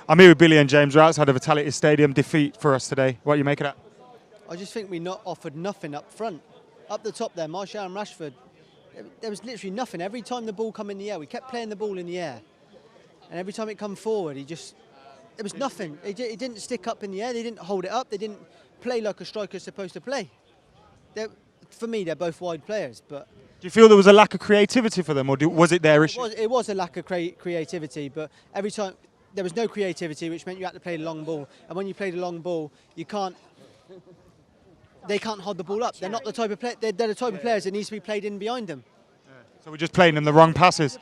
I'm here with Billy and James. We're outside of Vitality Stadium. Defeat for us today. What do you make of that? I just think we not offered nothing up front. Up the top there, Martial and Rashford, there was literally nothing. Every time the ball come in the air, we kept playing the ball in the air. And every time it come forward, there was nothing. He didn't stick up in the air. They didn't hold it up. They didn't play like a striker's supposed to play. For me, they're both wide players. But Do you feel there was a lack of creativity for them, or was it their issue? it was a lack of creativity, but every time there was no creativity, which meant you had to play the long ball. And when you play the long ball, they can't hold the ball up. They're not the type of they're the type of players that needs to be played in behind them. So we're just playing them the wrong passes.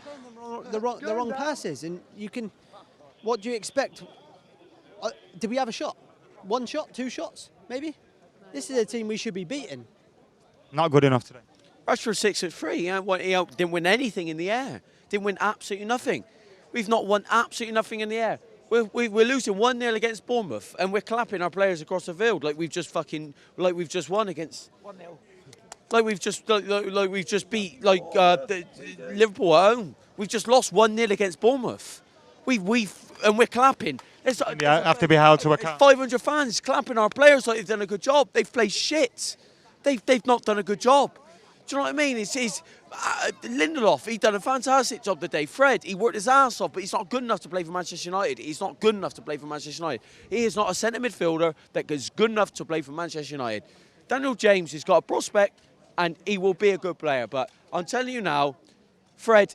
The wrong passes, and what do you expect? Did we have a shot? One shot? Two shots? Maybe? This is a team we should be beating. Not good enough today. Rashford 6'3". He didn't win anything in the air. Didn't win absolutely nothing. We've not won absolutely nothing in the air. We're losing 1-0 against Bournemouth, and we're clapping our players across the field like we've just won against 1-0. Like we've just beat Liverpool at home. We've just lost 1-0 against Bournemouth. And we're clapping. Have to be held to account. 500 fans clapping our players like they've done a good job. They've played shit. They've not done a good job. Do you know what I mean? Lindelof, he done a fantastic job today. Fred, he worked his ass off, but he's not good enough to play for Manchester United. He's not good enough to play for Manchester United. He is not a centre midfielder that is good enough to play for Manchester United. Daniel James has got a prospect, and he will be a good player. But I'm telling you now, Fred,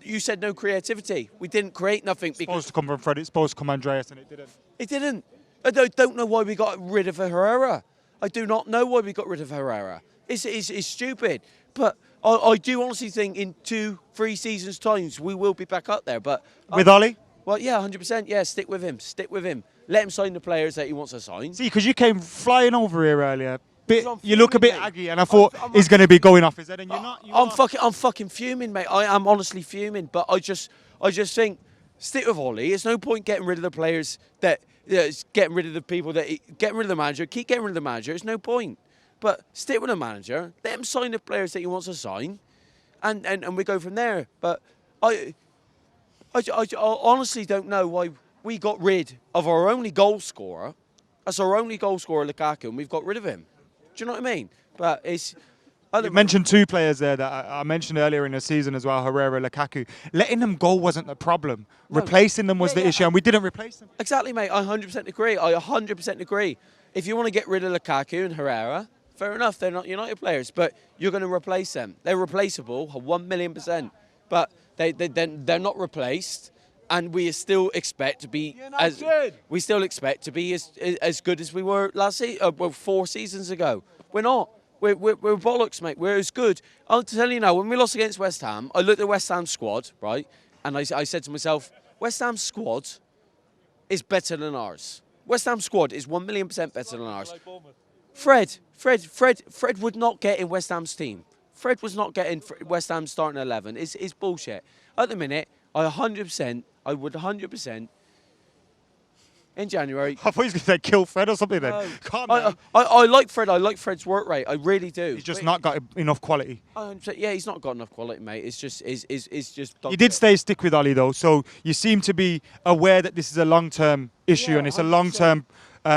you said no creativity. We didn't create nothing. It's supposed to come from Fred. It's supposed to come Andreas, and it didn't. It didn't. I don't know why we got rid of Herrera. I do not know why we got rid of Herrera. It's stupid. But I do honestly think in 2-3 seasons' times we will be back up there. But with Ollie? Well, yeah, 100%. Yeah, stick with him. Stick with him. Let him sign the players that he wants to sign. See, because you came flying over here earlier. You look a bit aggy, and I thought he's going to be going off his head, and you're not. I'm fucking fuming, mate. I am honestly fuming. But I just think stick with Ollie. It's no point getting rid of the players that. Getting rid of the people getting rid of the manager. Keep getting rid of the manager. There's no point. But stick with the manager. Let him sign the players that he wants to sign, and we go from there. But I honestly don't know why we got rid of our only goal scorer. That's our only goal scorer, Lukaku, and we've got rid of him. Do you know what I mean? But it's. You mentioned two players there that I mentioned earlier in the season as well, Herrera, Lukaku. Letting them go wasn't the problem. No. Replacing them was the issue, and we didn't replace them. Exactly, mate. I 100% agree. I 100% agree. If you want to get rid of Lukaku and Herrera, fair enough. They're not United players, but you're going to replace them. They're replaceable, 1,000,000%. But they're not replaced, and we still expect to be as good as we were last season, 4 seasons ago. We're not. We're bollocks, mate. We're as good. I'll tell you now, when we lost against West Ham, I looked at West Ham's squad, right? And I said to myself, West Ham's squad is better than ours. West Ham's squad is 1,000,000% better than ours. Fred would not get in West Ham's team. Fred was not getting West Ham's starting 11. It's bullshit. At the minute, I would 100%. In January. I thought he was going to say kill Fred or something then. No. I like Fred. I like Fred's work rate. I really do. He's just not got enough quality. Yeah, he's not got enough quality, mate. It's just. You did stick with Ollie though, so you seem to be aware that this is a long-term issue and it's a long-term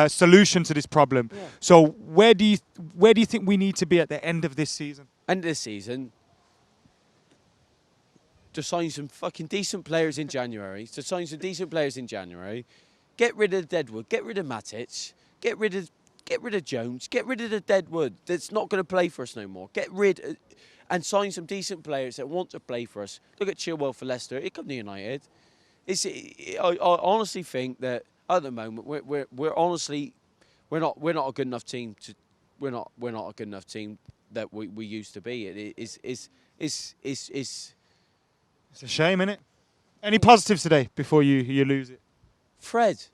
solution to this problem. Yeah. So where do you think we need to be at the end of this season? End of this season. To sign some fucking decent players in January. Get rid of Deadwood. Get rid of Matic. Get rid of Jones. Get rid of the Deadwood that's not going to play for us no more. And sign some decent players that want to play for us. Look at Chilwell for Leicester. He come to United. I honestly think that at the moment we're honestly not a good enough team to. We're not a good enough team that we used to be. It's a shame, isn't it? Any positives today before you lose it? Fred.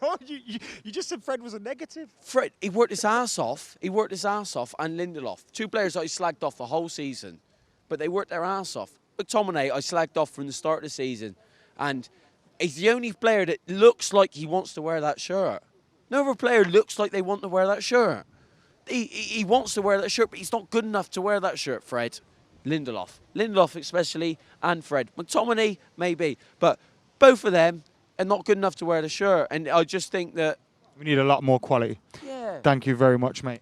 No, you just said Fred was a negative. Fred, he worked his ass off. And Lindelof. 2 players that I slagged off the whole season. But they worked their ass off. McTominay, I slagged off from the start of the season. And he's the only player that looks like he wants to wear that shirt. No other player looks like they want to wear that shirt. He wants to wear that shirt, but he's not good enough to wear that shirt, Fred. Lindelof especially, and Fred. McTominay, maybe. But both of them, and not good enough to wear the shirt. And I just think that We need a lot more quality. yeah. Thank you very much, mate.